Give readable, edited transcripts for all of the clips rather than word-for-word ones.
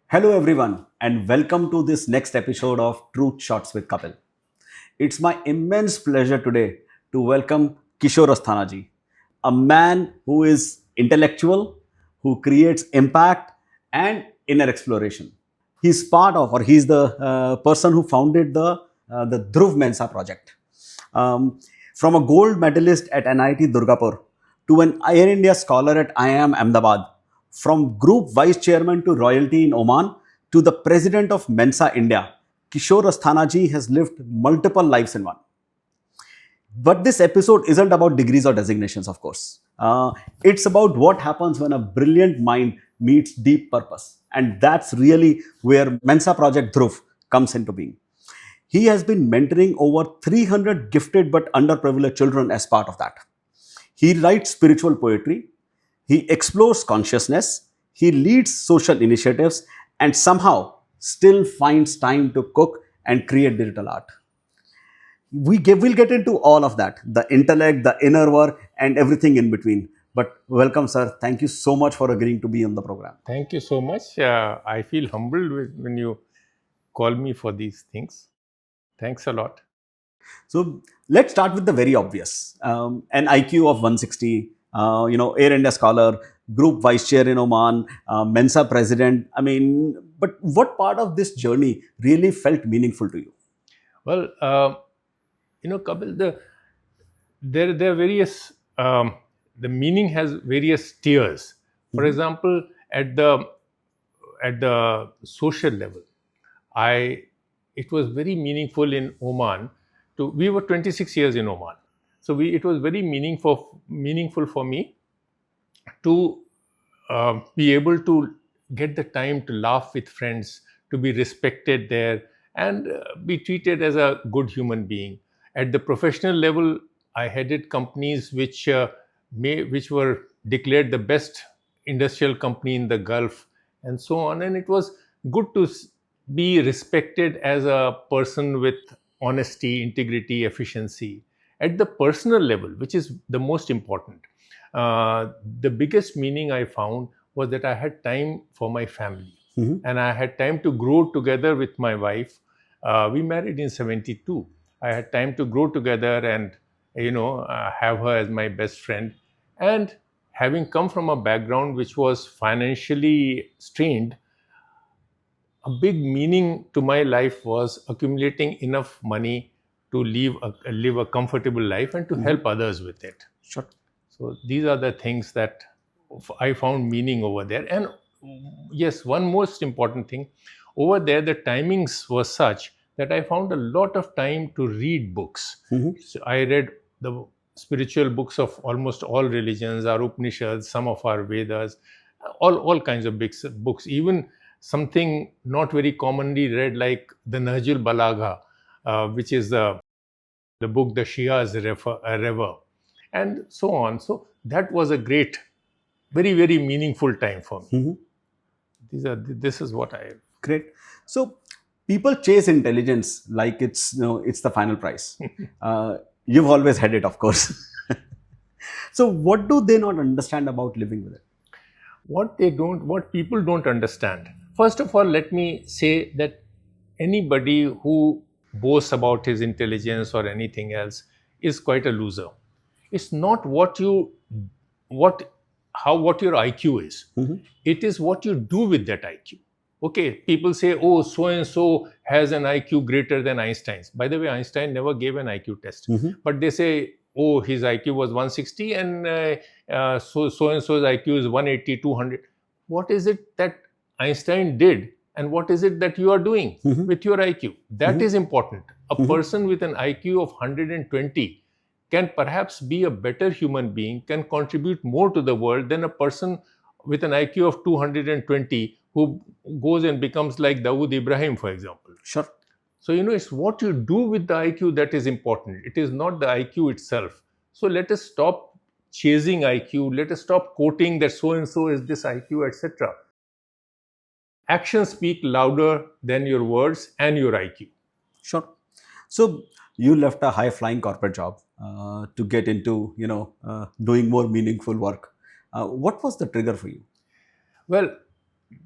Hello, everyone, and welcome to this next episode of Truth Shots with Kapil. It's my immense pleasure today to welcome Kishore Asthana ji, a man who is intellectual, who creates impact and inner exploration. He's part of, or he's the person who founded the Dhruv Mensa Project. Um, from a gold medalist at NIT Durgapur to an Air India scholar at IIM Ahmedabad, from group vice chairman to royalty in Oman to the president of Mensa India, Kishore Asthana ji has lived multiple lives in one. But this episode isn't about degrees or designations, of course. It's about what happens when a brilliant mind meets deep purpose. And that's really where Mensa Project Dhruv comes into being. He has been mentoring over 300 gifted but underprivileged children as part of that. He writes spiritual poetry, he explores consciousness, he leads social initiatives, and somehow still finds time to cook and create digital art. We'll get into all of that, the intellect, the inner work, and everything in between. But welcome, sir. Thank you so much for agreeing to be on the program. Thank you so much. I feel humbled when you call me for these things. Thanks a lot. So let's start with the very obvious. An IQ of 160, Air India scholar, group vice chair in Oman, Mensa president. But what part of this journey really felt meaningful to you? Well, Kapil, there are various. The meaning has various tiers. For example, at the social level, it was very meaningful in Oman. We were 26 years in Oman, so it was very meaningful for me to be able to get the time to laugh with friends, to be respected there, and be treated as a good human being. At the professional level, I headed companies which were declared the best industrial company in the Gulf, and so on. And it was good to be respected as a person with honesty, integrity, efficiency. At the personal level, which is the most important, the biggest meaning I found was that I had time for my family, and I had time to grow together with my wife. We married in 72. I had time to grow together and have her as my best friend. And having come from a background which was financially strained, a big meaning to my life was accumulating enough money to live a comfortable life and to help others with it. Sure. So these are the things that I found meaning over there. And yes, one most important thing, over there the timings were such that I found a lot of time to read books. So I read the spiritual books of almost all religions, our Upanishads, some of our Vedas, all kinds of books, even something not very commonly read like the Nahjul Balagha, which is the book the Shias rever, and so on. So that was a great, very, very meaningful time for me. This is what I... Great. So people chase intelligence like it's the final prize. You've always had it, of course. So what do they not understand about living with it? What people don't understand. First of all, let me say that anybody who boasts about his intelligence or anything else is quite a loser. It's not what your IQ is. It is what you do with that IQ. Okay, people say, oh, so and so has an IQ greater than Einstein's. By the way, Einstein never gave an IQ test, but they say, oh, his IQ was 160 and so and so's IQ is 180, 200. What is it that Einstein did, and what is it that you are doing with your IQ? That is important. A person with an IQ of 120 can perhaps be a better human being, can contribute more to the world than a person with an IQ of 220 who goes and becomes like Dawood Ibrahim, for example. Sure. So, it's what you do with the IQ that is important. It is not the IQ itself. So let us stop chasing IQ. Let us stop quoting that so-and-so is this IQ, etc. Actions speak louder than your words and your IQ. Sure. So you left a high-flying corporate job to get into, doing more meaningful work. What was the trigger for you? Well,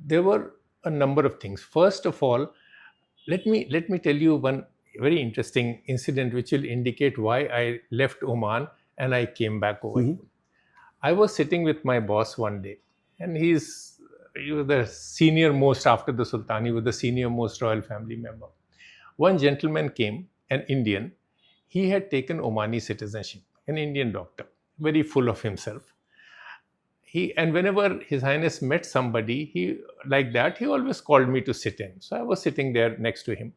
there were A number of things. First of all, let me tell you one very interesting incident which will indicate why I left Oman and I came back over here. Mhm. I was sitting with my boss one day, and he was the senior most after the Sultan. He was the senior most royal family member. One gentleman came, an Indian. He had taken Omani citizenship, an Indian doctor, very full of himself. He, and whenever His Highness met somebody, he always called me to sit in. So I was sitting there next to him,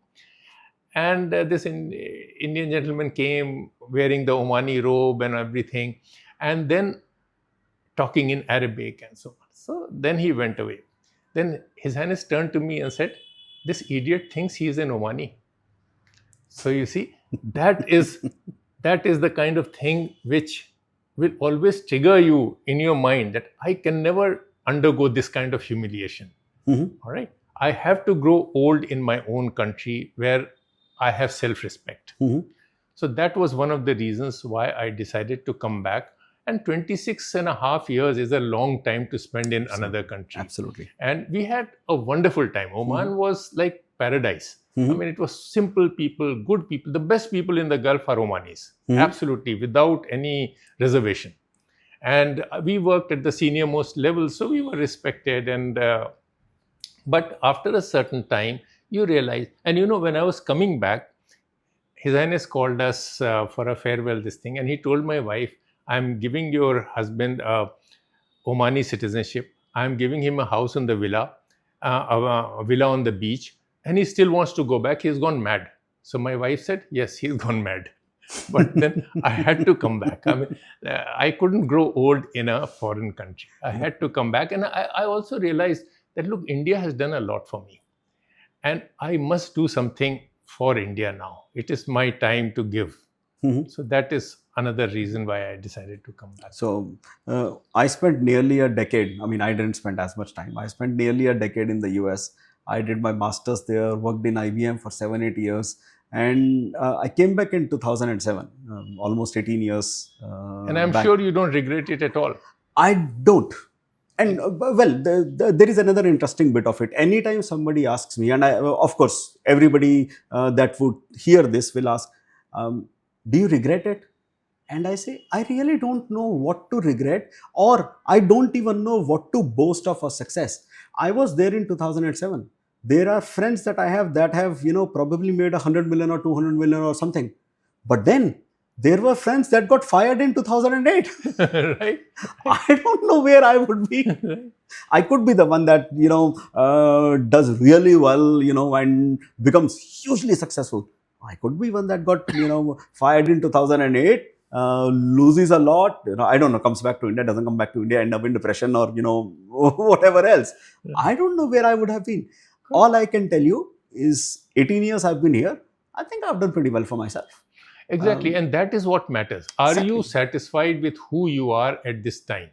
and Indian gentleman came wearing the Omani robe and everything, and then talking in Arabic and so on. So then he went away. Then His Highness turned to me and said, "This idiot thinks he is an Omani." So you see, that is that is the kind of thing which will always trigger you in your mind that I can never undergo this kind of humiliation. Mhm. All right. I have to grow old in my own country where I have self-respect. Mhm. So that was one of the reasons why I decided to come back. And 26 and a half years is a long time to spend in another country. Absolutely. And we had a wonderful time. Oman was like paradise. I Mhm. mean, it was simple people, good people. The best people in the Gulf are Omanis, Mhm. absolutely, without any reservation. And we worked at the senior most level, so we were respected. But after a certain time, you realize, and when I was coming back, His Highness called us for a farewell, this thing, and he told my wife, "I'm giving your husband Omani citizenship. I'm giving him a house in the villa, a villa on the beach, and he still wants to go back. He's gone mad." So my wife said, "Yes, he's gone mad." But then I had to come back. I mean, I couldn't grow old in a foreign country. I had to come back. And I also realized that, look, India has done a lot for me. And I must do something for India now. It is my time to give. Mhm. So that is another reason why I decided to come back. So I spent nearly a decade. I mean, I didn't spend as much time. I spent nearly a decade in the US. I did my master's there, worked in IBM for 7, 8 years, and I came back in 2007, almost 18 years And I'm back. sure you don't regret it at all. I don't. And well, there is another interesting bit of it. Anytime somebody asks me, and of course, everybody that would hear this will ask, do you regret it? And I say, I really don't know what to regret, or I don't even know what to boast of a success. I was there in 2007. There are friends that I have that have, probably made 100 million or 200 million or something. But then there were friends that got fired in 2008. Right? I don't know where I would be. I could be the one that, does really well, and becomes hugely successful. I could be one that got, fired in 2008, loses a lot, I don't know, comes back to India, doesn't come back to India, end up in depression or, whatever else. I don't know where I would have been. All I can tell you is 18 years I've been here. I think I've done pretty well for myself. Exactly. And that is what matters. Are you Exactly. satisfied with who you are at this time?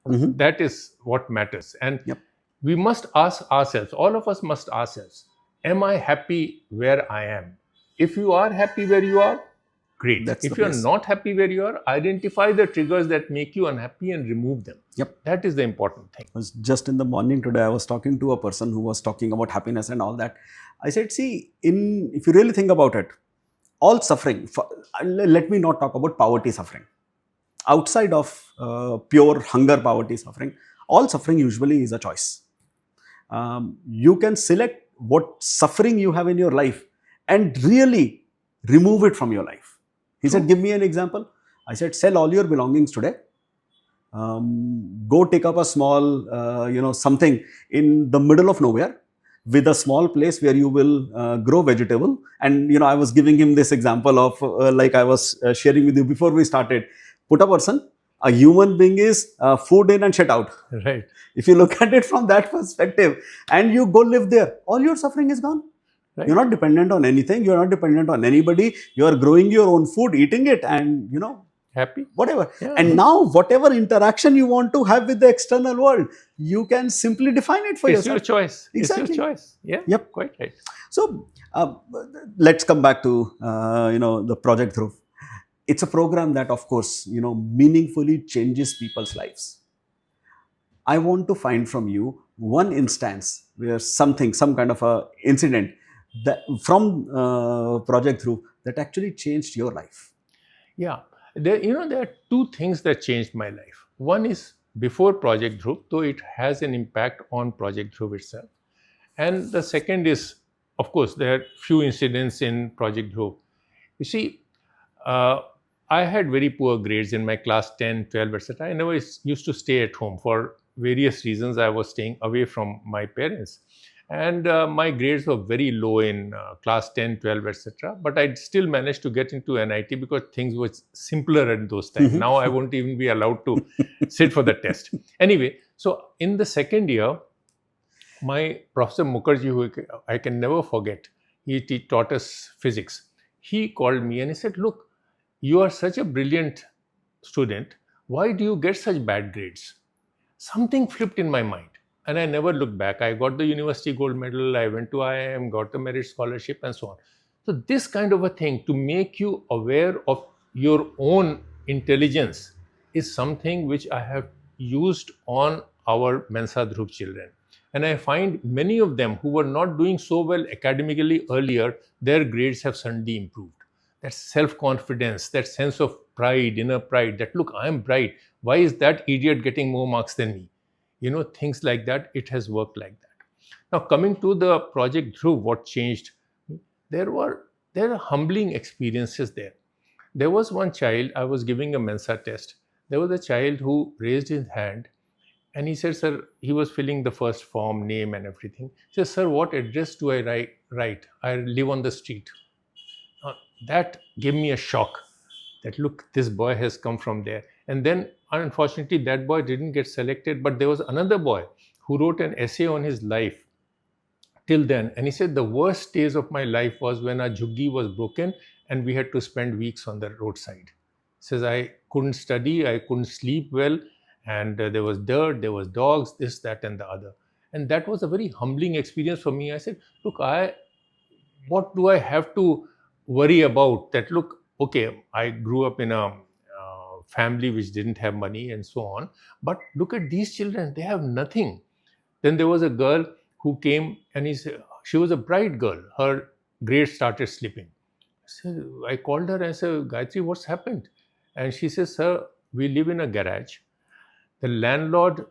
Mhm. That is what matters. And Yep. we must ask ourselves, all of us must ask ourselves, am I happy where I am? If you are happy where you are, great. That's the If you are place. not happy where you are, identify the triggers that make you unhappy and remove them. Yep. That is the important thing. Was just in the morning today, I was talking to a person who was talking about happiness and all that. I said, see, if you really think about it, all suffering, let me not talk about poverty suffering. Outside of pure hunger, poverty suffering, all suffering usually is a choice. You can select what suffering you have in your life and really remove it from your life. He said, give me an example. I said, sell all your belongings today. Go take up a small, something in the middle of nowhere with a small place where you will grow vegetable. And, I was giving him this example of like I was sharing with you before we started. Put a person, a human being is food in and shit out. Right. If you look at it from that perspective and you go live there, all your suffering is gone. Right. You're not dependent on anything. You're not dependent on anybody. You are growing your own food, eating it, and, Happy? whatever. Yeah. And now, whatever interaction you want to have with the external world, you can simply define it for It's yourself. your choice. Exactly. It's your choice. Yeah. Yep. Quite right. So, let's come back to, the Project Dhruv. It's a program that, of course, meaningfully changes people's lives. I want to find from you, one instance where something, some kind of a incident that from Project Dhruv that actually changed your life? Yeah, there are two things that changed my life. One is before Project Dhruv, though it has an impact on Project Dhruv itself. And the second is, of course, there are few incidents in Project Dhruv. You see, uh, I had very poor grades in my class 10, 12, etc. I never used to stay at home for various reasons. I was staying away from my parents. And my grades were very low in class 10, 12, etc. But I still managed to get into NIT because things were simpler at those times. Now I won't even be allowed to sit for the test. Anyway, so in the second year, my Professor Mukherjee, who I can never forget, he taught us physics. He called me and he said, "Look, you are such a brilliant student. Why do you get such bad grades?" Something flipped in my mind and I never looked back. I got the university gold medal, I went to IIM, got the merit scholarship, and so on. So, this kind of a thing to make you aware of your own intelligence is something which I have used on our Mensa Dhruv children. And I find many of them who were not doing so well academically earlier, their grades have suddenly improved. That self confidence, that sense of pride, inner pride, that look, I am bright. Why is that idiot getting more marks than me? Things like that, it has worked like that. Now, coming to the Project Dhruv, what changed? There were there are humbling experiences there. There was one child, I was giving a Mensa test. There was a child who raised his hand and he said, "Sir," he was filling the first form, name and everything. He said, "Sir, what address do I write? I live on the street." That gave me a shock that look, this boy has come from there. And then unfortunately that boy didn't get selected, but there was another boy who wrote an essay on his life till then, and he said the worst days of my life was when our jhuggi was broken and we had to spend weeks on the roadside. He says, I couldn't study, I couldn't sleep well, and there was dirt, there was dogs, this, that, and the other. And that was a very humbling experience for me. I said, look, what do I have to worry about? That look, okay, I grew up in a family which didn't have money and so on, but look at these children, they have nothing. Then there was a girl who came and she was a bright girl, her grades started slipping. So I called her and I said, Gayatri, what's happened? And she says, sir, we live in a garage, the landlord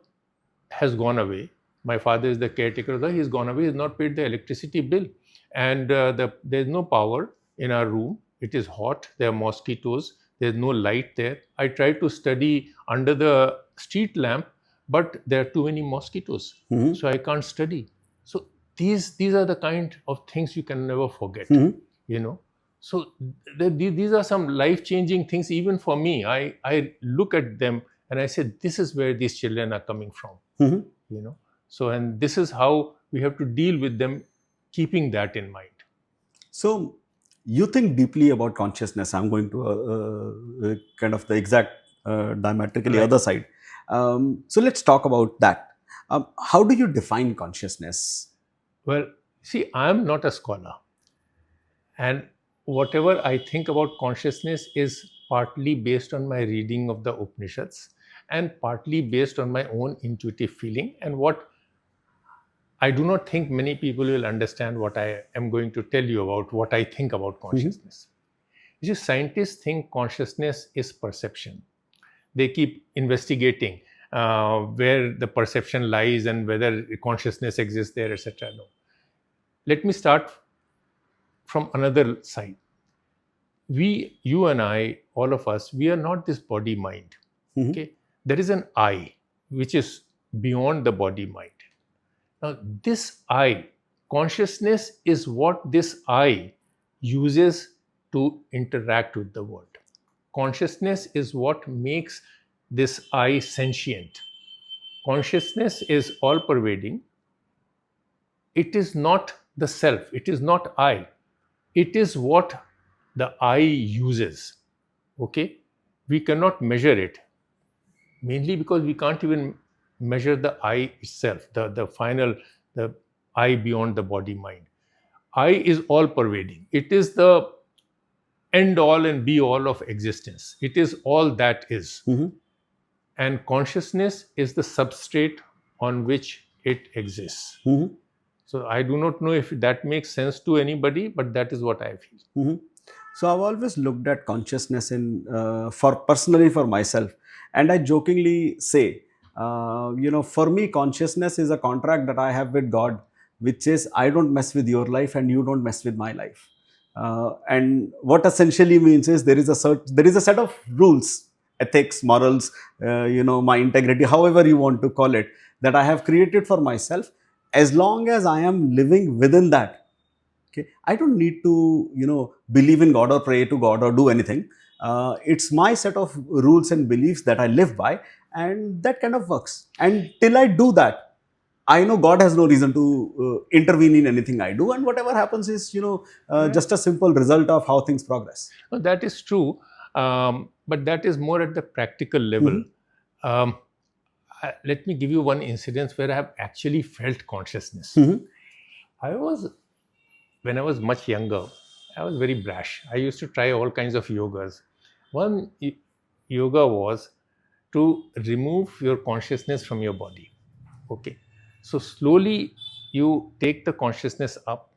has gone away. My father is the caretaker. He's gone away. He's not paid the electricity bill, and there's no power in our room. It is hot. There are mosquitoes. There's no light there. I tried to study under the street lamp, but there are too many mosquitoes, so I can't study. So these are the kind of things you can never forget. So these are some life-changing things even for me. I look at them and I said, this is where these children are coming from. So, and this is how we have to deal with them, keeping that in mind. So you think deeply about consciousness. I'm going to kind of the exact diametrically Right. other side. So let's talk about that. How do you define consciousness? Well, see, I'm not a scholar, and whatever I think about consciousness is partly based on my reading of the Upanishads and partly based on my own intuitive feeling. And what I do not think many people will understand what I am going to tell you about what I think about consciousness. You see, scientists think consciousness is perception. They keep investigating where the perception lies and whether consciousness exists there, etc. No. Let me start from another side. You and I, all of us, we are not this body mind. Okay, there is an I which is beyond the body mind. Now, this I, consciousness, is what this I uses to interact with the world. Consciousness is what makes this I sentient. Consciousness is all pervading. It is not the self, it is not I. It is what the I uses. Okay? We cannot measure it, mainly because we can't even measure the I itself, the I beyond the body mind. I is all pervading. It is the end all and be all of existence. It is all that is. And consciousness is the substrate on which it exists. Mhm. So I do not know if that makes sense to anybody, but that is what I feel. Mhm. So I've always looked at consciousness in for personally for myself, and I jokingly say, for me, consciousness is a contract that I have with God, which is I don't mess with your life and you don't mess with my life. And what essentially means is there is a set of rules, ethics, morals, my integrity, however you want to call it, that I have created for myself. As long as I am living within that, okay, I don't need to believe in God or pray to God or do anything. It's my set of rules and beliefs that I live by, and that kind of works. And till I do that, I know God has no reason to intervene in anything I do, and whatever happens is Yeah. just a simple result of how things progress. No, that is true, but that is more at the practical level. Mhm. Um, Let me give you one incident where I have actually felt consciousness. Mhm. I was, when I was much younger, I was very brash. I used to try all kinds of yogas. One yoga was to remove your consciousness from your body. Okay. So slowly you take the consciousness up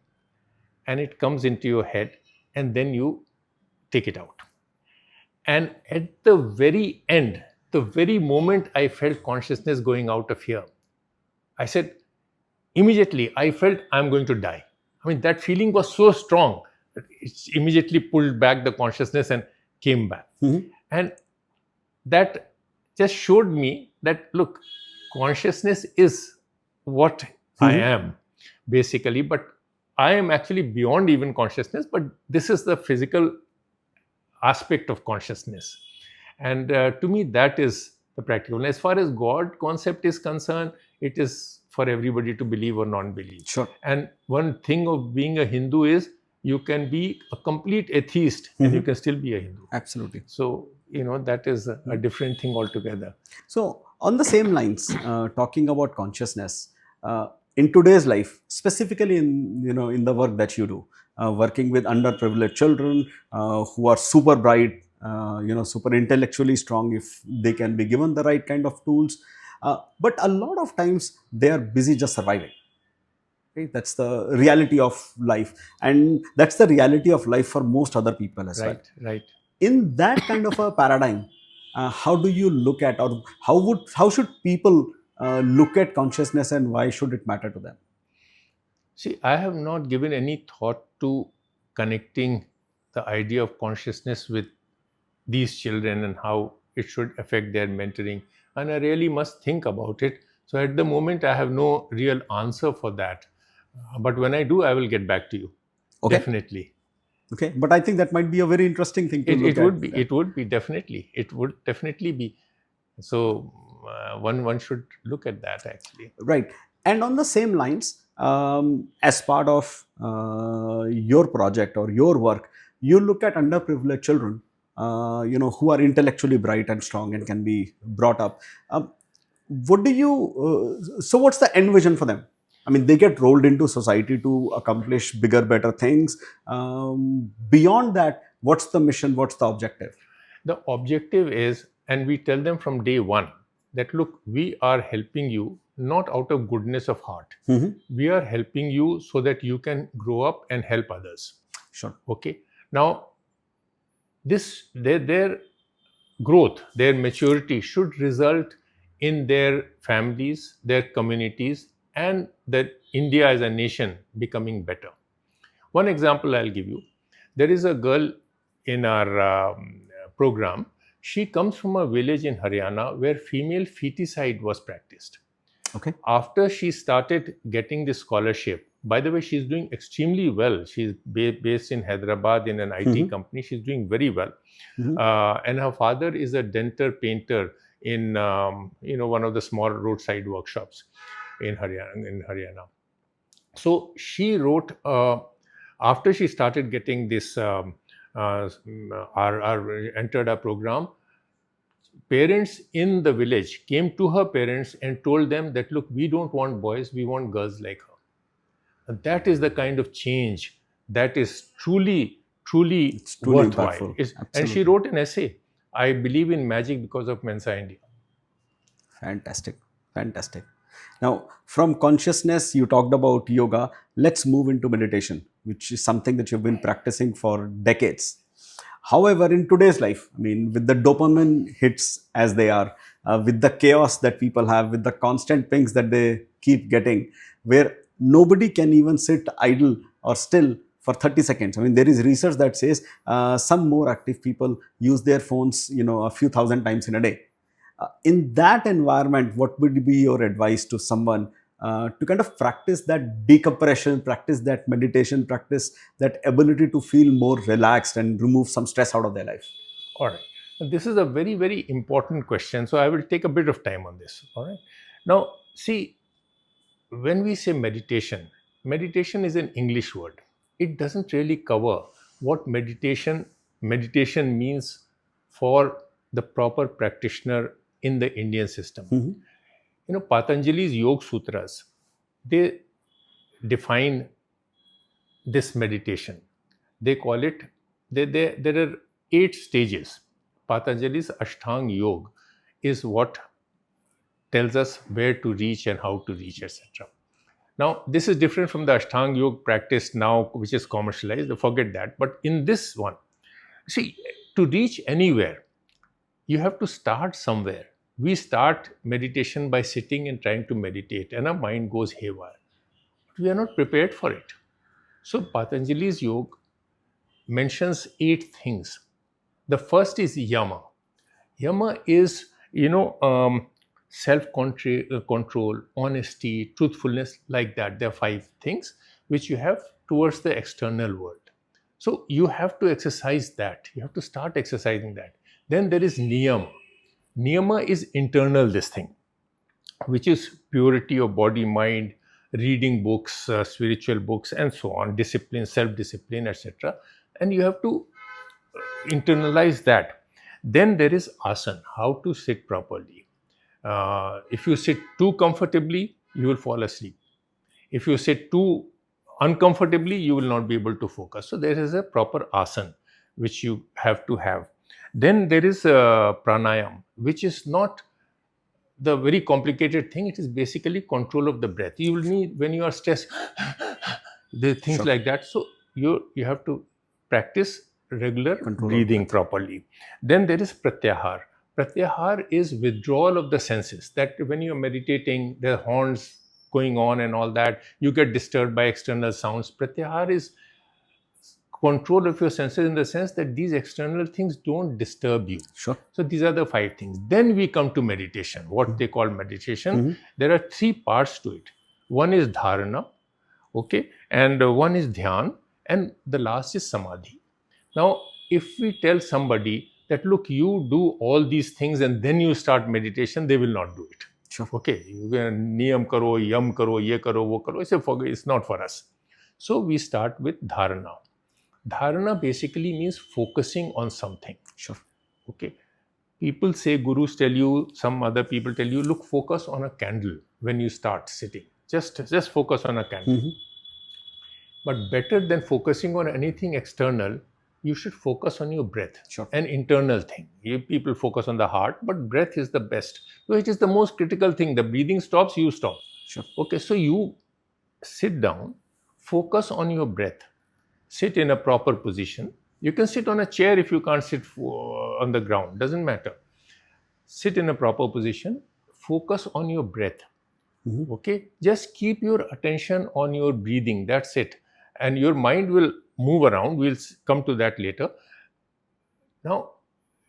and it comes into your head, and then you take it out. And at the very end, the very moment I felt consciousness going out of here, I said, immediately I felt I'm going to die. I mean, that feeling was so strong that it immediately pulled back the consciousness and came back. Mhm. And that just showed me that, look, consciousness is what I Mhm. am basically, but I am actually beyond even consciousness, but this is the physical aspect of consciousness. And to me, that is the practical. And as far as God concept is concerned, it is for everybody to believe or non-believe. Sure. And one thing of being a Hindu is you can be a complete atheist and you Mhm. can still be a Hindu. Absolutely. So, that is a different thing altogether. So, on the same lines, talking about consciousness in today's life, specifically in the work that you do, working with underprivileged children who are super bright, super intellectually strong if they can be given the right kind of tools, but a lot of times they are busy just surviving. Okay? That's the reality of life, and that's the reality of life for most other people as well. Right, right. In that kind of a paradigm, how do you look at, or how should people look at consciousness, and why should it matter to them? See, I have not given any thought to connecting the idea of consciousness with these children and how it should affect their mentoring. And I really must think about it. So at the moment, I have no real answer for that. But when I do, I will get back to you. Okay. Definitely. Okay, but I think that might be a very interesting thing to look It at. would be. It would be definitely. It would definitely be. So one should look at that actually. Right. And on the same lines, as part of your project or your work, you look at underprivileged children, who are intellectually bright and strong and can be brought up. What do you, so what's the end vision for them? I mean, they get rolled into society to accomplish bigger, better things. Beyond that, what's the mission? What's the objective? The objective is, and we tell them from day one, that look, we are helping you not out of goodness of heart. Mhm. We are helping you so that you can grow up and help others. Sure. Okay. Now, their growth, their maturity should result in their families, their communities, and that India as a nation becoming better. One example I'll give you. There is a girl in our program. She comes from a village in Haryana where female feticide was practiced. Okay. After she started getting this scholarship, by the way, she's doing extremely well. She's based in Hyderabad in an IT Mhm. company. She's doing very well. Mhm. And her father is a dental painter in one of the small roadside workshops in Haryana. So she wrote, after she started getting this entered our program, parents in the village came to her parents and told them that, look, we don't want boys, we want girls like her. And that is the kind of change that is truly It's truly worthwhile. impactful. And she Absolutely. wrote an essay, I believe in magic because of Mensa India. Fantastic. Fantastic. Now, from consciousness, you talked about yoga. Let's move into meditation, which is something that you've been practicing for decades. However, in today's life, I mean, with the dopamine hits as they are, with the chaos that people have, with the constant pings that they keep getting, where nobody can even sit idle or still for 30 seconds. I mean, there is research that says some more active people use their phones, a few thousand times in a day. In that environment, what would be your advice to someone to kind of practice that decompression, practice that meditation, practice that ability to feel more relaxed and remove some stress out of their life? All right. Now, this is a very, very important question. So I will take a bit of time on this. All right. Now, see, when we say meditation, meditation is an English word. It doesn't really cover what meditation means for the proper practitioner in the Indian system. Mhm. Patanjali's Yoga Sutras, they define this meditation. They call it, there are 8 stages. Patanjali's Ashtanga Yoga is what tells us where to reach and how to reach, etc. Now, this is different from the Ashtanga Yoga practice now, which is commercialized. Forget that. But in this one, see, to reach anywhere, you have to start somewhere. We start meditation by sitting and trying to meditate, and our mind goes haywire. We are not prepared for it. So, Patanjali's Yoga mentions 8 things. The first is yama. Yama is, self-control, honesty, truthfulness, like that. There are 5 things which you have towards the external world. So you have to exercise that. You have to start exercising that. Then there is niyama. Niyama is internal, this thing, which is purity of body, mind, reading books, spiritual books, and so on, discipline, self-discipline, etc. And you have to internalize that. Then there is asana, how to sit properly. If you sit too comfortably, you will fall asleep. If you sit too uncomfortably, you will not be able to focus. So there is a proper asana which you have to have. Then there is pranayam, which is not the very complicated thing. It is basically control of the breath. You will need, when you are stressed, the things Sure. like that. So you have to practice regular Control of breathing breath. properly. Then there is pratyahar. Pratyahar is withdrawal of the senses. That when you are meditating, the horns going on and all that, you get disturbed by external sounds. Pratyahar is control of your senses in the sense that these external things don't disturb you. Sure. So these are the 5 things. Then we come to meditation, what they call meditation. Mhm. There are 3 parts to it. One is dharana, okay, and one is dhyan, and the last is samadhi. Now, if we tell somebody that, look, you do all these things and then you start meditation, they will not do it. Sure. Okay, you can niyam karo, yam karo, ye karo, wo karo. It's not for us. So we start with dharana. Dharana basically means focusing on something. Sure. Okay. People say, gurus tell you, some other people tell you, look, focus on a candle when you start sitting. Just focus on a candle. Mhm. But better than focusing on anything external, you should focus on your breath, Sure. an internal thing. People focus on the heart, but breath is the best. So it is the most critical thing. The breathing stops, you stop. Sure. Okay, so you sit down, focus on your breath, sit in a proper position. You can sit on a chair if you can't sit on the ground, doesn't matter. Sit in a proper position, focus on your breath. Mhm. Okay, just keep your attention on your breathing, that's it. And your mind will move around. We'll come to that later. Now,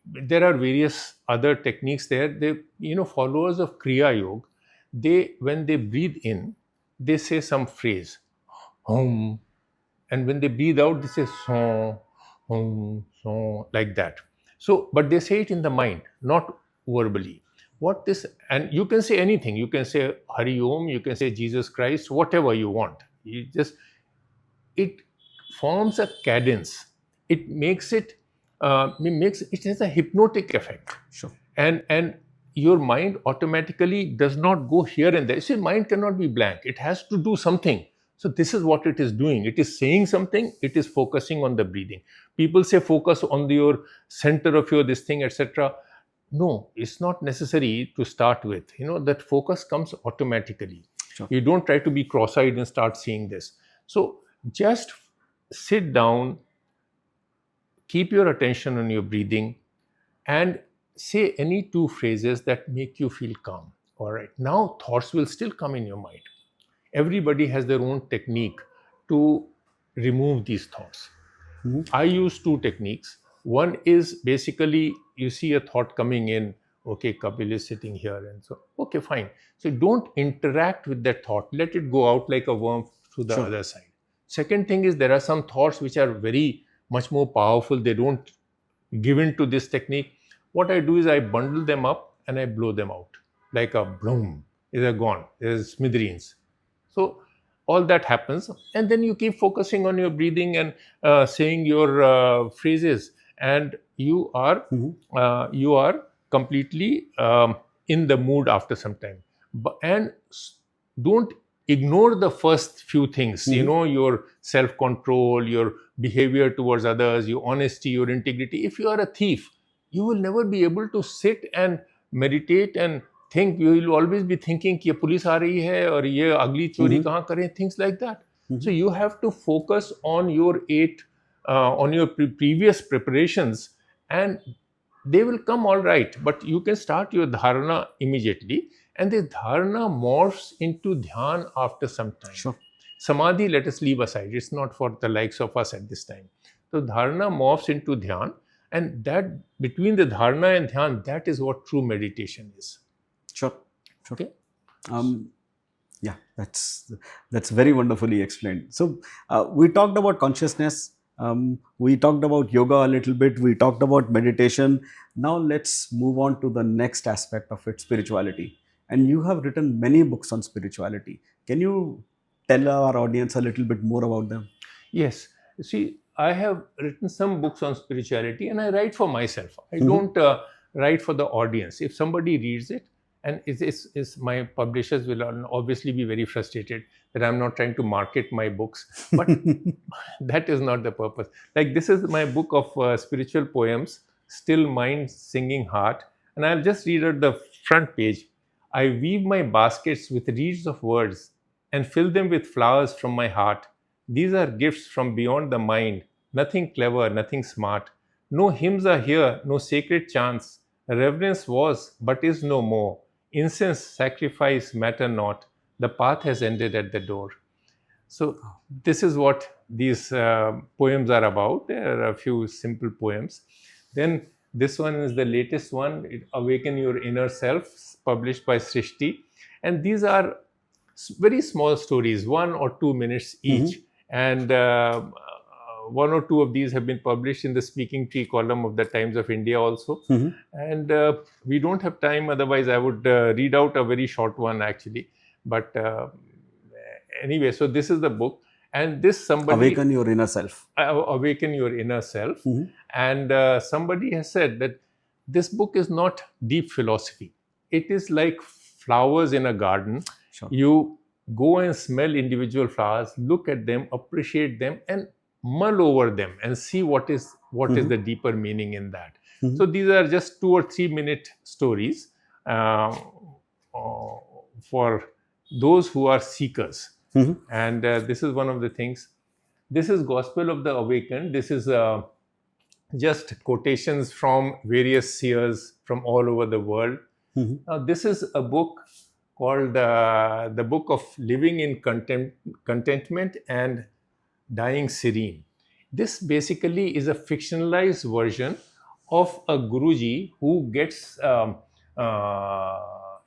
there are various other techniques there. Followers of Kriya Yoga, when they breathe in, they say some phrase, hum, and when they breathe out, they say song, hum, song, like that. So, but they say it in the mind, not verbally. And you can say anything. You can say Hari Om, you can say Jesus Christ, whatever you want. It forms a cadence. It makes it has a hypnotic effect. Sure. And your mind automatically does not go here and there. See, mind cannot be blank. It has to do something. So this is what it is doing. It is saying something. It is focusing on the breathing. People say focus on your center of your this thing, etc. No, it's not necessary to start with. That focus comes automatically. Sure. You don't try to be cross-eyed and start seeing this. So just sit down, keep your attention on your breathing, and say any two phrases that make you feel calm. All right. Now thoughts will still come in your mind. Everybody has their own technique to remove these thoughts. I use two techniques. One is basically you see a thought coming in, okay, Kapil is sitting here, and so, okay, fine. So don't interact with that thought. Let it go out like a worm to the Sure. other side. Second thing is there are some thoughts which are very much more powerful. They don't give in to this technique. What I do is I bundle them up and I blow them out like a bloom. They're gone. There's smithereens. So all that happens, and then you keep focusing on your breathing and saying your phrases, and you are completely in the mood after some time. Don't ignore the first few things. Your self-control, your behavior towards others, your honesty, your integrity. If you are a thief, you will never be able to sit and meditate and think. You will always be thinking कि ये police आ रही है और ये अगली चोरी कहाँ करें, things like that. So you have to focus on your previous preparations, and they will come all right. But you can start your dharana immediately, and the dharana morphs into dhyan after some time. Sure. Samadhi, let us leave aside. It's not for the likes of us at this time. So dharana morphs into dhyan, and that between the dharana and dhyan, that is what true meditation is. Sure. Okay. Yeah, that's very wonderfully explained. So we talked about consciousness. We talked about yoga a little bit. We talked about meditation. Now let's move on to the next aspect of it, spirituality. And you have written many books on spirituality. Can you tell our audience a little bit more about them? Yes. See, I have written some books on spirituality, and I write for myself. I don't write for the audience. If somebody reads it, and my publishers will obviously be very frustrated that I'm not trying to market my books, but that is not the purpose. Like, this is my book of spiritual poems, Still Mind, Singing Heart, and I'll just read out the front page. I weave my baskets with reeds of words and fill them with flowers from my heart. These are gifts from beyond the mind, nothing clever, nothing smart. No hymns are here, no sacred chants. Reverence was, but is no more. Incense, sacrifice matter not. The path has ended at the door. So this is what these poems are about. There are a few simple poems. Then this one is the latest one, Awaken Your Inner Self, published by Srishti. And these are very small stories, 1 or 2 minutes each. And 1 or 2 of these have been published in the Speaking Tree column of the Times of India also. And we don't have time, otherwise I would read out a very short one actually. But anyway, so this is the book. And this somebody... Awaken Your Inner Self. Awaken Your Inner Self. And somebody has said that this book is not deep philosophy. It is like flowers in a garden. Sure. You go and smell individual flowers, look at them, appreciate them, and mull over them and see what is the deeper meaning in that. So these are just 2 or 3 minute stories for those who are seekers. And this is one of the things. This is Gospel of the Awakened. This is just quotations from various seers from all over the world. Now, this is a book called The Book of Living in Contentment and Dying Serene. This basically is a fictionalized version of a Guruji who gets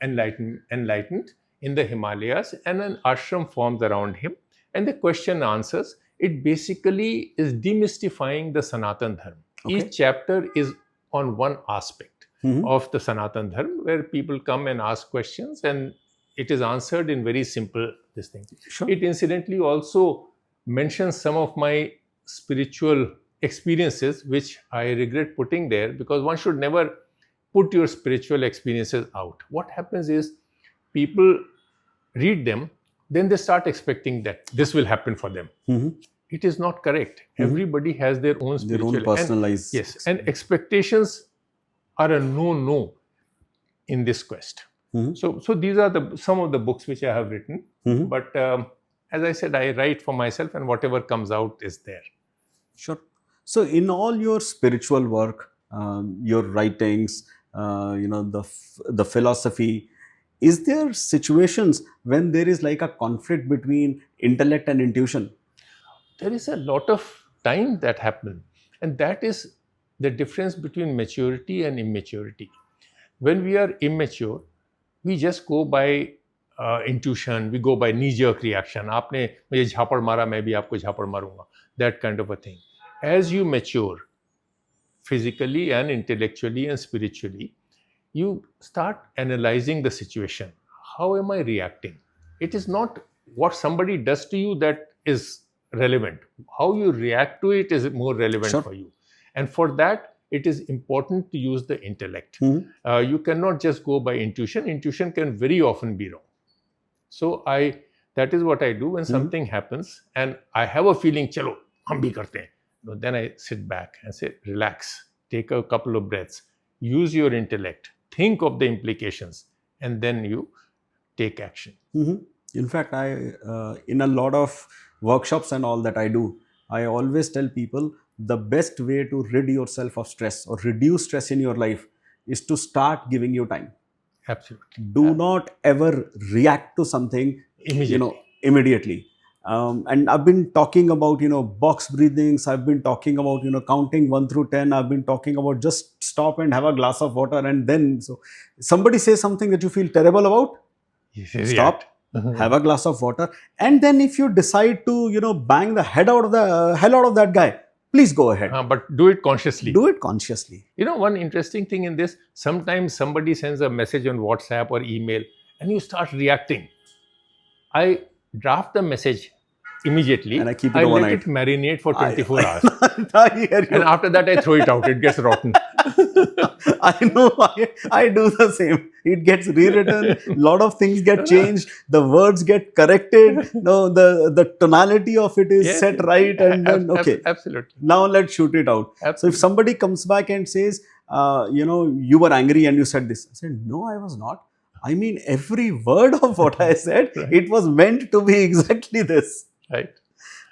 enlightened in the Himalayas, and an ashram forms around him, and the question answers. It basically is demystifying the Sanatan Dharma. Okay. Each chapter is on one aspect of the Sanatan Dharma, where people come and ask questions, and it is answered in very simple this thing. Sure. It incidentally also mentions some of my spiritual experiences, which I regret putting there, because one should never put your spiritual experiences out. What happens is people read them, then they start expecting that this will happen for them. It is not correct. Everybody has their own spiritual, their own personalized and expectations are a no in this quest. So these are some of the books which I have written. But as I said, I write for myself, and whatever comes out is there. Sure. So, in all your spiritual work, your writings, the philosophy, is there situations when there is like a conflict between intellect and intuition? There is a lot of time that happen, and that is the difference between maturity and immaturity. When we are immature, we just go by intuition, we go by knee-jerk reaction. आपने मुझे झापड़ मारा, मैं भी आपको झापड़ मारूंगा. That kind of a thing. As you mature, physically and intellectually and spiritually, you start analyzing the situation. How am I reacting? It is not what somebody does to you that is relevant. How you react to it is more relevant Sure. for you. And for that, it is important to use the intellect. You cannot just go by intuition. Intuition can very often be wrong. So that is what I do when something happens and I have a feeling, chalo, hum bhi karte hain. Then I sit back and say, relax, take a couple of breaths, use your intellect, think of the implications, and then you take action. In fact, in a lot of workshops and all that I do, I always tell people the best way to rid yourself of stress or reduce stress in your life is to start giving you time. Absolutely. Do not ever react to something immediately. And I've been talking about, box breathings. I've been talking about, counting 1 through 10. I've been talking about just stop and have a glass of water. And then, so somebody says something that you feel terrible about, stop, have a glass of water. And then if you decide to, bang the hell out of that guy, please go ahead. But do it consciously. Do it consciously. One interesting thing in this, sometimes somebody sends a message on WhatsApp or email and you start reacting. I draft the message immediately. And I keep it I overnight. let it marinate for 24 hours. I hear you. And after that, I throw it out. It gets rotten. I know. I do the same. It gets rewritten. A lot of things get changed. The words get corrected. No, the tonality of it is set right. And then, okay. Absolutely. Now let's shoot it out. Absolutely. So if somebody comes back and says, you were angry and you said this. I said, no, I was not. I mean, every word of what I said, Right. It was meant to be exactly this. Right.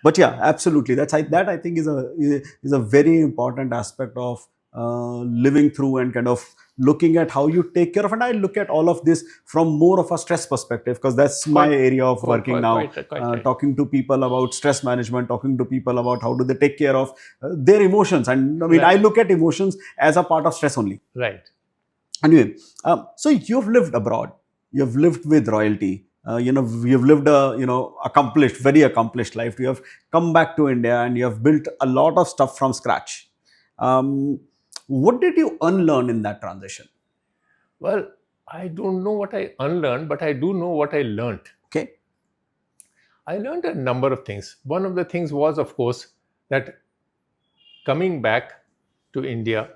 But yeah, absolutely. That I think is a very important aspect of living through and kind of looking at how you take care of. And I look at all of this from more of a stress perspective because that's my area of working now. Quite talking to people about stress management, talking to people about how do they take care of their emotions. And I mean, Right. I look at emotions as a part of stress only. Right. Anyway, so you've lived abroad. You've lived with royalty. You've lived a very accomplished life. You have come back to India and you have built a lot of stuff from scratch. What did you unlearn in that transition? Well, I don't know what I unlearned, but I do know what I learned. Okay. I learned a number of things. One of the things was, of course, that coming back to India,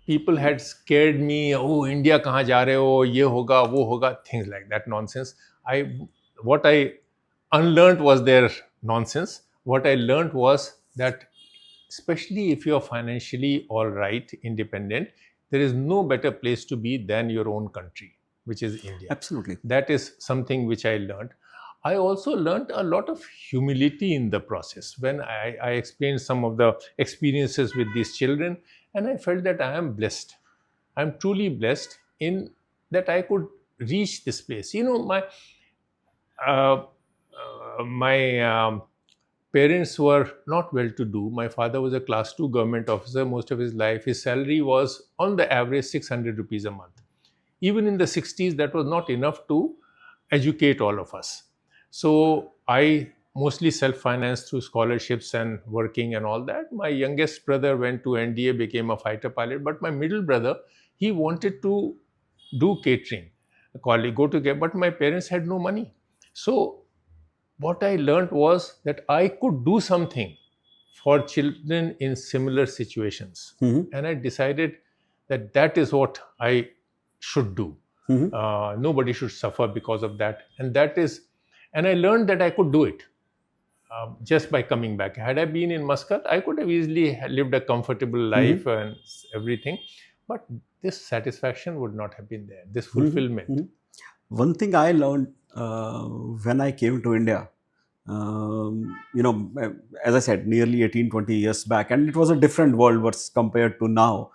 people had scared me. Oh, India, kahan ja rahe ho? Ye hoga, wo hoga, things like that nonsense. What I unlearned was their nonsense. What I learned was that, especially if you are financially all right, independent, there is no better place to be than your own country, which is India. Absolutely. That is something which I learned. I also learned a lot of humility in the process when I explained some of the experiences with these children, and I felt that I am blessed. I'm truly blessed in that I could reach this place. My parents were not well-to-do. My father was a class 2 government officer most of his life. His salary was on the average 600 rupees a month. Even in the 60s, that was not enough to educate all of us. So I mostly self-financed through scholarships and working and all that. My youngest brother went to NDA, became a fighter pilot. But my middle brother, he wanted to do catering, but my parents had no money. So what I learned was that I could do something for children in similar situations. And I decided that that is what I should do. Nobody should suffer because of that. And I learned that I could do it just by coming back. Had I been in Muscat, I could have easily lived a comfortable life and everything. but this satisfaction would not have been there, this fulfillment. One thing I learned when I came to India, as I said, nearly 18, 20 years back, and it was a different world versus compared to now.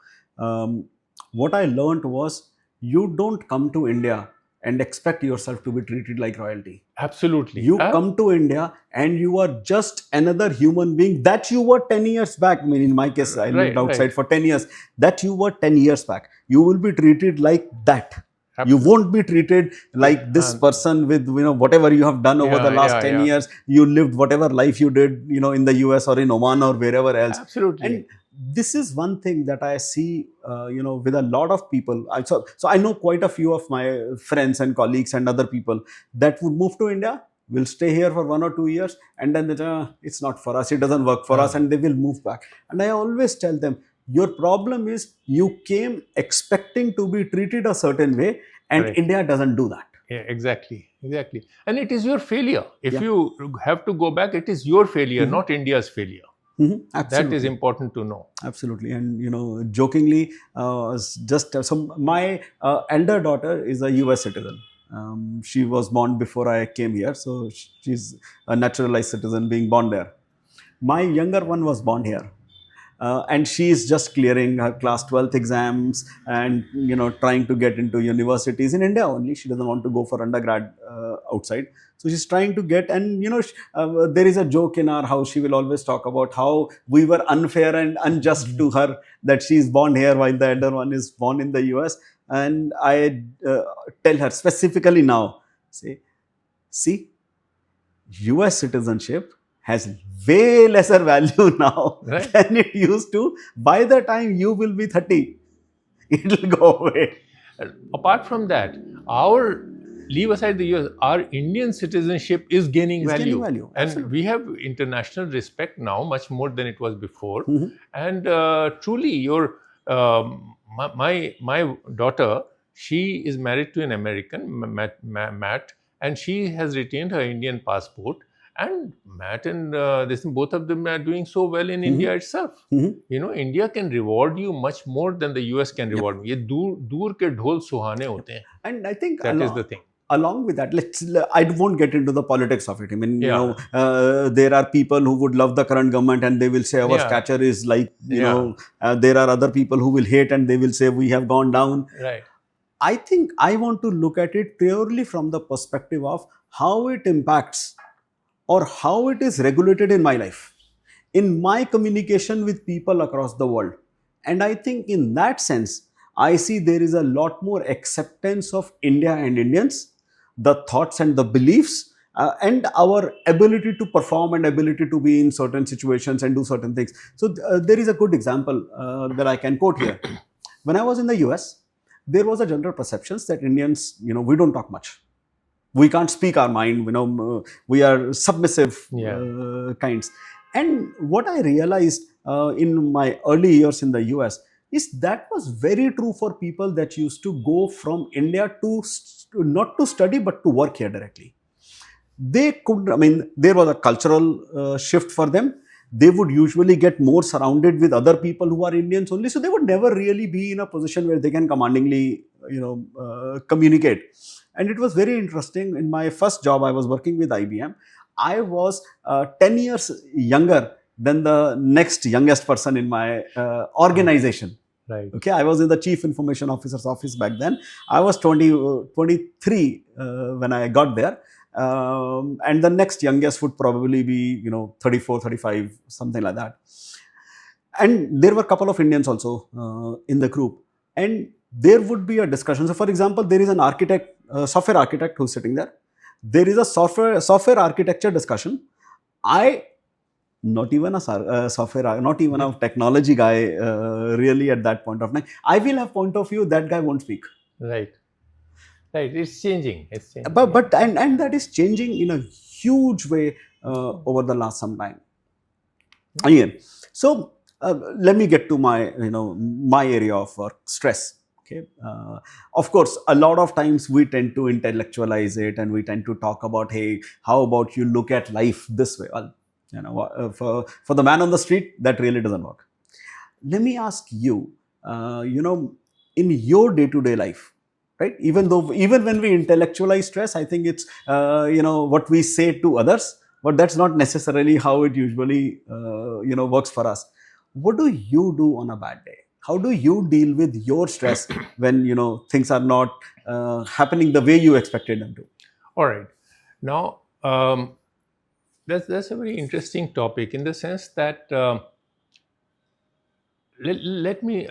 What I learned was you don't come to India and expect yourself to be treated like royalty. Absolutely. You come to India and you are just another human being that you were 10 years back. I mean, in my case, I lived outside for 10 years. That you were 10 years back. You will be treated like that. You won't be treated like this person with whatever you have done over the last 10 years. You lived whatever life you did in the US or in Oman or wherever else. Absolutely. And this is one thing that I see with a lot of people. So I know quite a few of my friends and colleagues and other people that would move to India, will stay here for 1 or 2 years, and then it's not for us, it doesn't work for us, and they will move back. And I always tell them, your problem is you came expecting to be treated a certain way, and India doesn't do that. Yeah, exactly. And it is your failure. If you have to go back, it is your failure, not India's failure. That is important to know. Absolutely. And jokingly, so my elder daughter is a US citizen. She was born before I came here, so she's a naturalized citizen, being born there. My younger one was born here. And she is just clearing her class 12th exams and trying to get into universities in India only. She doesn't want to go for undergrad outside. So she's trying to get, and there is a joke in our house. She will always talk about how we were unfair and unjust to her, that she's born here while the elder one is born in the US. And I tell her specifically now, see, US citizenship has way lesser value now than it used to. By the time you will be 30, it will go away. Apart from that, leave aside the US, our Indian citizenship is gaining value. And we have international respect now, much more than it was before. And truly, my daughter, she is married to an American, Matt, and she has retained her Indian passport. And Matt and both of them are doing so well in India itself. India can reward you much more than the US can reward me. Ye dur ke dhol suhane hote hain. And I think that is the thing. Along with that, I won't get into the politics of it. I mean, there are people who would love the current government and they will say our stature is like, there are other people who will hate and they will say we have gone down. Right. I think I want to look at it purely from the perspective of how it impacts or how it is regulated in my life, in my communication with people across the world. And I think in that sense, I see there is a lot more acceptance of India and Indians, the thoughts and the beliefs, and our ability to perform and ability to be in certain situations and do certain things. So there is a good example that I can quote here. When I was in the US, there was a general perception that Indians, we don't talk much. We can't speak our mind, we are submissive kinds. And what I realized in my early years in the US is that was very true for people that used to go from India to not to study but to work here directly. They could, there was a cultural shift for them. They would usually get more surrounded with other people who are Indians only. So they would never really be in a position where they can commandingly, communicate. And it was very interesting. In my first job, I was working with IBM. I was 10 years younger than the next youngest person in my organization. Right. Okay, I was in the Chief Information Officer's office back then. I was 23 when I got there. And the next youngest would probably be, 34, 35, something like that. And there were a couple of Indians also in the group. And there would be a discussion. So, for example, there is an architect, software architect who's sitting there. There is a software architecture discussion. Not even a software, not even a technology guy, really at that point of time. I will have point of view, that guy won't speak. Right. It's changing. But that is changing in a huge way over the last some time. Again, so let me get to my, my area of work, stress. Okay. Of course, a lot of times we tend to intellectualize it and we tend to talk about, hey, how about you look at life this way? Well, for the man on the street, that really doesn't work. Let me ask you, in your day-to-day life, right? Even when we intellectualize stress, I think it's what we say to others, but that's not necessarily how it usually works for us. What do you do on a bad day? How do you deal with your stress when things are not happening the way you expected them to? All right. Now, that's a very interesting topic in the sense that let me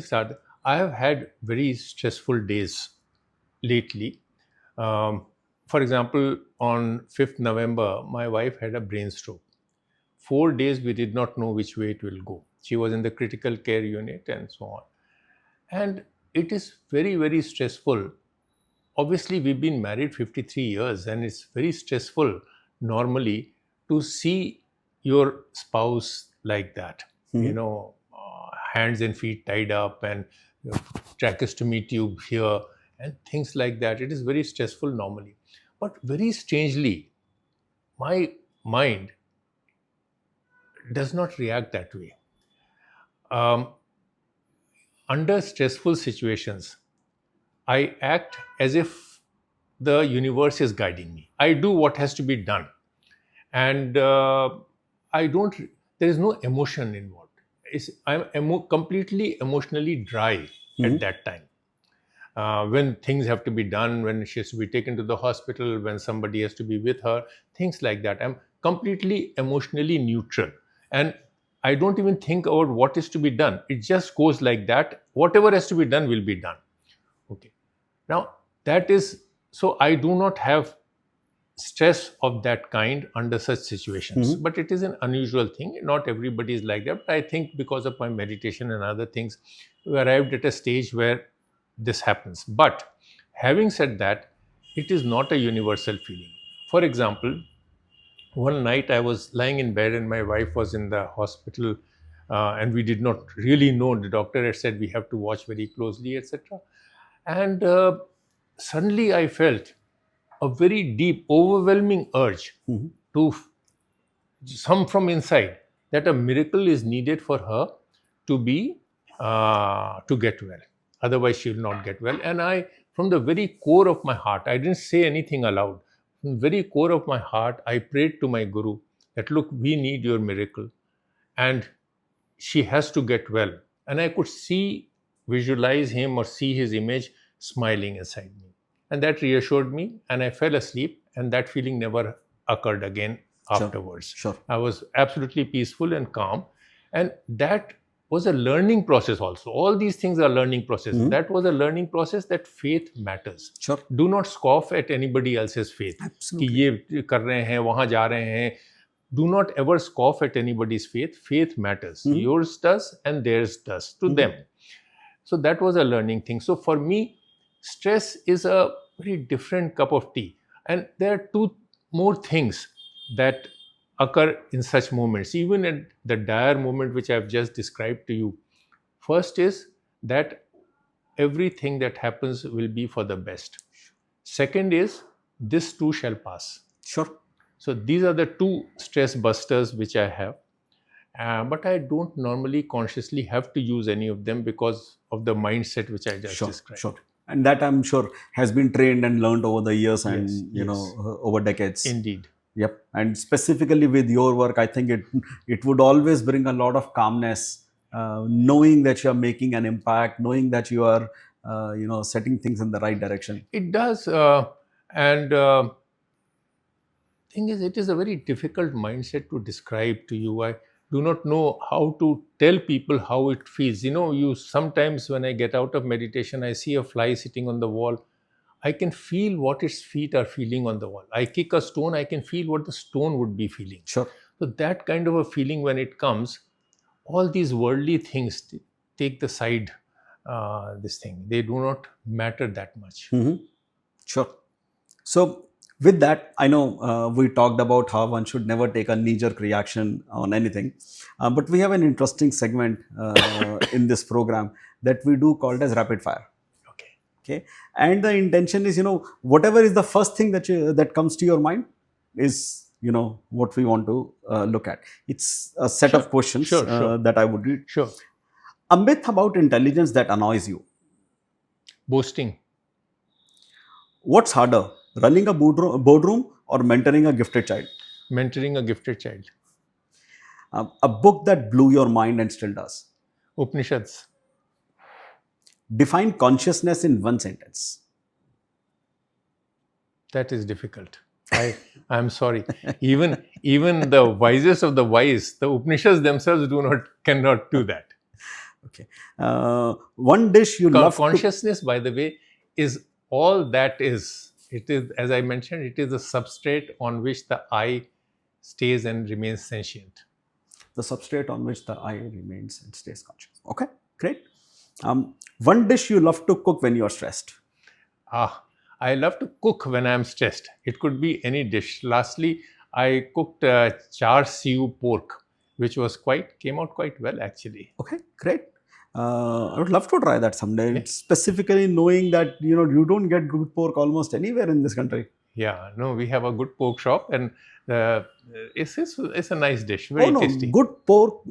start. I have had very stressful days lately. Um, for example, on 5th November, my wife had a brain stroke. 4 days we did not know which way it will go. She was in the critical care unit and so on. And it is very, very stressful. Obviously, we've been married 53 years, and it's very stressful normally to see your spouse like that. Hands and feet tied up and tracheostomy tube here and things like that. It is very stressful normally. But very strangely, my mind does not react that way. Under stressful situations, I act as if the universe is guiding me. I do what has to be done. And I don't, there is no emotion involved. I'm completely emotionally dry at that time. When things have to be done, when she has to be taken to the hospital, when somebody has to be with her, things like that. I'm completely emotionally neutral. And I don't even think about what is to be done. It just goes like that. Whatever has to be done will be done. Okay. Now, that is, so I do not have stress of that kind under such situations. But it is an unusual thing. Not everybody is like that. But I think because of my meditation and other things, we arrived at a stage where this happens. But having said that, it is not a universal feeling. For example, one night I was lying in bed and my wife was in the hospital, and we did not really know. The doctor had said we have to watch very closely, etc. And suddenly I felt a very deep, overwhelming urge to some from inside that a miracle is needed for her to be to get well. Otherwise, she will not get well. And I, from the very core of my heart, I didn't say anything aloud. From the very core of my heart, I prayed to my guru that, look, we need your miracle, and she has to get well. And I could visualize him or see his image smiling inside me. And that reassured me, and I fell asleep, and that feeling never occurred again afterwards. Sure. I was absolutely peaceful and calm. And that was a learning process also. All these things are learning processes. That was a learning process that faith matters. Sure. Do not scoff at anybody else's faith. Absolutely. कि ये कर रहे हैं, वहाँ जा रहे हैं. Do not ever scoff at anybody's faith. Faith matters. Yours does and theirs does to them. So that was a learning thing. So for me, stress is a very different cup of tea. And there are two more things that occur in such moments, even at the dire moment which I've just described to you. First is that everything that happens will be for the best. Second is, this too shall pass. Sure. So these are the two stress busters which I have. But I don't normally consciously have to use any of them because of the mindset which I just described. Sure. And that, I'm sure, has been trained and learned over the years and over decades. Indeed. Yep. And specifically with your work, I think it would always bring a lot of calmness, knowing that you are making an impact, knowing that you are setting things in the right direction. It does. Thing is, it is a very difficult mindset to describe to you. I do not know how to tell people how it feels. You sometimes, when I get out of meditation, I see a fly sitting on the wall. I can feel what its feet are feeling on the wall. I kick a stone, I can feel what the stone would be feeling. Sure. So that kind of a feeling, when it comes, all these worldly things take the side, this thing. They do not matter that much. Sure. So with that, I know we talked about how one should never take a knee-jerk reaction on anything. But we have an interesting segment in this program that we do called as rapid fire. Okay, and the intention is, whatever is the first thing that comes to your mind is, what we want to look at. It's a set of questions that I would read. Sure. A myth about intelligence that annoys you. Boasting. What's harder, running a boardroom or mentoring a gifted child? Mentoring a gifted child. A book that blew your mind and still does. Upanishads. Define consciousness in one sentence. That is difficult. I'm sorry. Even the wisest of the wise, the Upanishads themselves cannot do that. Okay. One dish you love to... Consciousness, by the way, is all that is. It is, as I mentioned, it is a substrate on which the I stays and remains sentient. The substrate on which the I remains and stays conscious. Okay, great. One dish you love to cook when you are stressed. I love to cook when I am stressed. It could be any dish. Lastly, I cooked char siu pork, which came out quite well actually. Okay, great. I would love to try that someday. Yeah. Specifically knowing that you don't get good pork almost anywhere in this country. Yeah, no, we have a good pork shop, and it's a nice dish, very tasty. Good pork,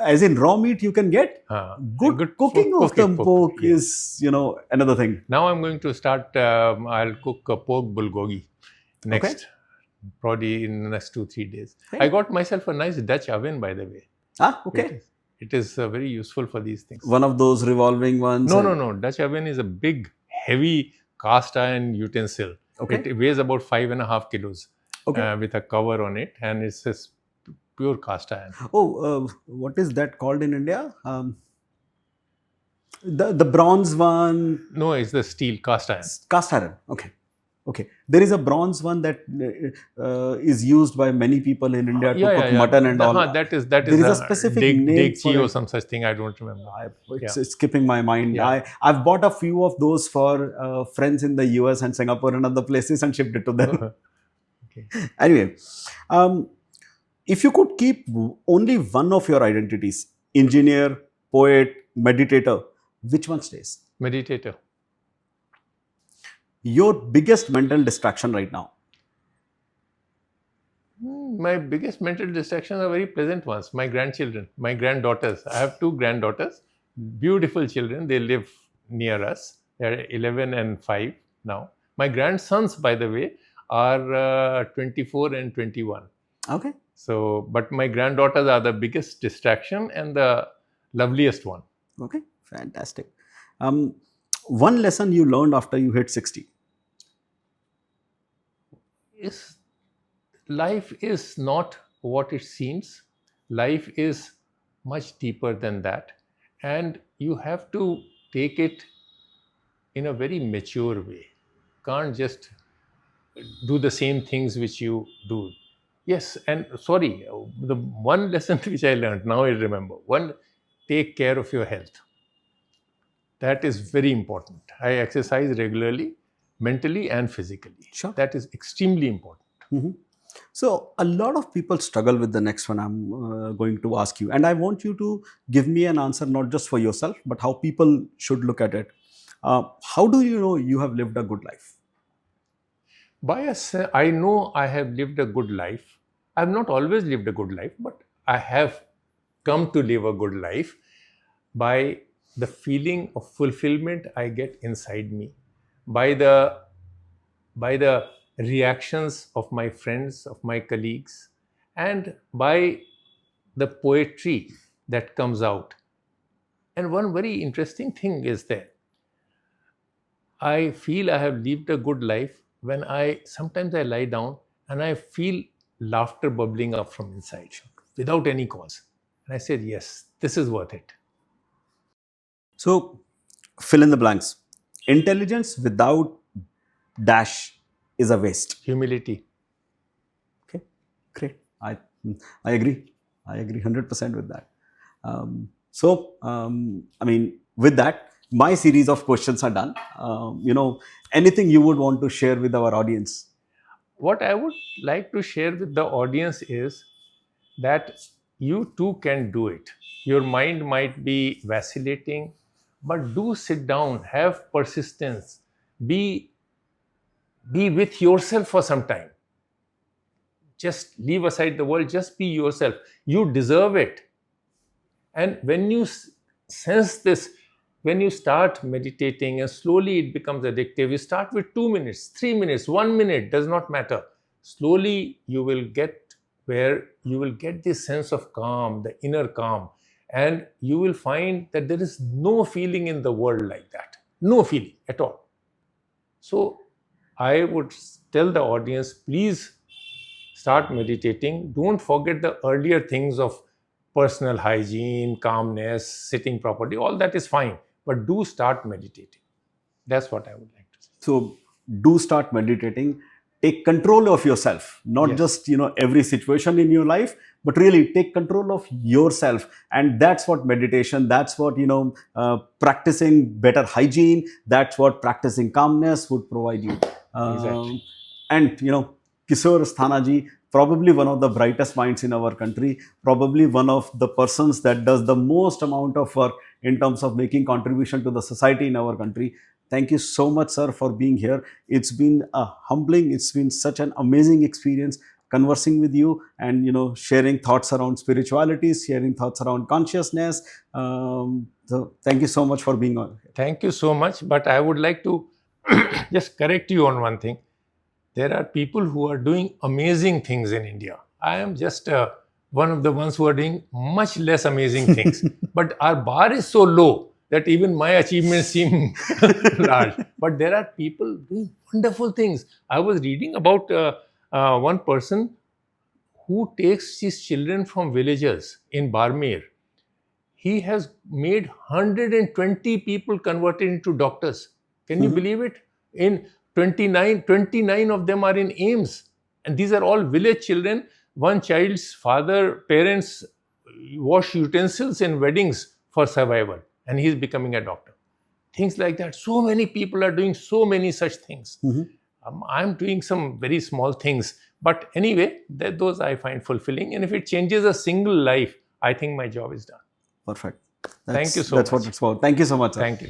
as in raw meat, you can get. Good cooking of the pork is another thing. Now I'm going to start. I'll cook a pork bulgogi next, probably in the next 2-3 days. Okay. I got myself a nice Dutch oven, by the way. Okay. It is very useful for these things. One of those revolving ones? No. Dutch oven is a big, heavy cast iron utensil. Okay. It weighs about 5.5 kilos. Okay. With a cover on it, and it's a pure cast iron. What is that called in India? The bronze one? No, it's the steel cast iron. Cast iron. Okay. There is a bronze one that is used by many people in India to cook mutton and all. That is there is a specific name for or some such thing. I don't remember. It's skipping my mind. Yeah. I've bought a few of those for friends in the US and Singapore and other places and shipped it to them. Okay. Anyway, if you could keep only one of your identities, engineer, poet, meditator, which one stays? Meditator. Your biggest mental distraction right now? My biggest mental distractions are very pleasant ones. My grandchildren, my granddaughters. I have 2 granddaughters, beautiful children. They live near us. They are 11 and 5 now. My grandsons, by the way, are 24 and 21. Okay. So, but my granddaughters are the biggest distraction and the loveliest one. Okay, fantastic. One lesson you learned after you hit 60? Life is not what it seems. Life is much deeper than that. And you have to take it in a very mature way. Can't just do the same things which you do. Yes, and sorry, the one lesson which I learned, now I remember. One, take care of your health. That is very important. I exercise regularly, mentally and physically. Sure. That is extremely important. Mm-hmm. So, a lot of people struggle with the next one I'm going to ask you. And I want you to give me an answer, not just for yourself, but how people should look at it. How do you know you have lived a good life? I know I have lived a good life. I have not always lived a good life, but I have come to live a good life by the feeling of fulfillment I get inside me, by the reactions of my friends, of my colleagues, and by the poetry that comes out. And one very interesting thing is that I feel I have lived a good life when sometimes I lie down and I feel laughter bubbling up from inside without any cause. And I said, yes, this is worth it. So, fill in the blanks. Intelligence without dash is a waste. Humility. Okay, great. I agree. I agree 100% with that. With that, my series of questions are done. Anything you would want to share with our audience? What I would like to share with the audience is that you too can do it. Your mind might be vacillating, but do sit down, have persistence, be with yourself for some time. Just leave aside the world, just be yourself. You deserve it. And when you sense this. When you start meditating and slowly it becomes addictive, you start with 2 minutes, 3 minutes, 1 minute, does not matter. Slowly you will get where you will get this sense of calm, the inner calm, and you will find that there is no feeling in the world like that. No feeling at all. So I would tell the audience, please start meditating. Don't forget the earlier things of personal hygiene, calmness, sitting properly. All that is fine, but do start meditating. That's what I would like to say. So do start meditating. Take control of yourself, not Yes. just every situation in your life, but really take control of yourself. And that's what meditation. That's what practicing better hygiene. That's what practicing calmness would provide you. Exactly. And Kishore Asthana ji, probably one of the brightest minds in our country, probably one of the persons that does the most amount of work in terms of making contribution to the society in our country. Thank you so much, sir, for being here. It's been humbling. It's been such an amazing experience conversing with you and sharing thoughts around spirituality, sharing thoughts around consciousness. So thank you so much for being on. Thank you so much. But I would like to just correct you on one thing. There are people who are doing amazing things in India. I am just one of the ones who are doing much less amazing things. But our bar is so low that even my achievements seem large. But there are people doing wonderful things. I was reading about one person who takes his children from villages in Barmer. He has made 120 people converted into doctors. Can you believe it? In 29 of them are in AIMS. And these are all village children. One child's parents wash utensils in weddings for survival. And he's becoming a doctor. Things like that. So many people are doing so many such things. I'm doing some very small things. But anyway, those I find fulfilling. And if it changes a single life, I think my job is done. Perfect. Thank you so That's much. what it's about. Thank you so much, sir. Thank you.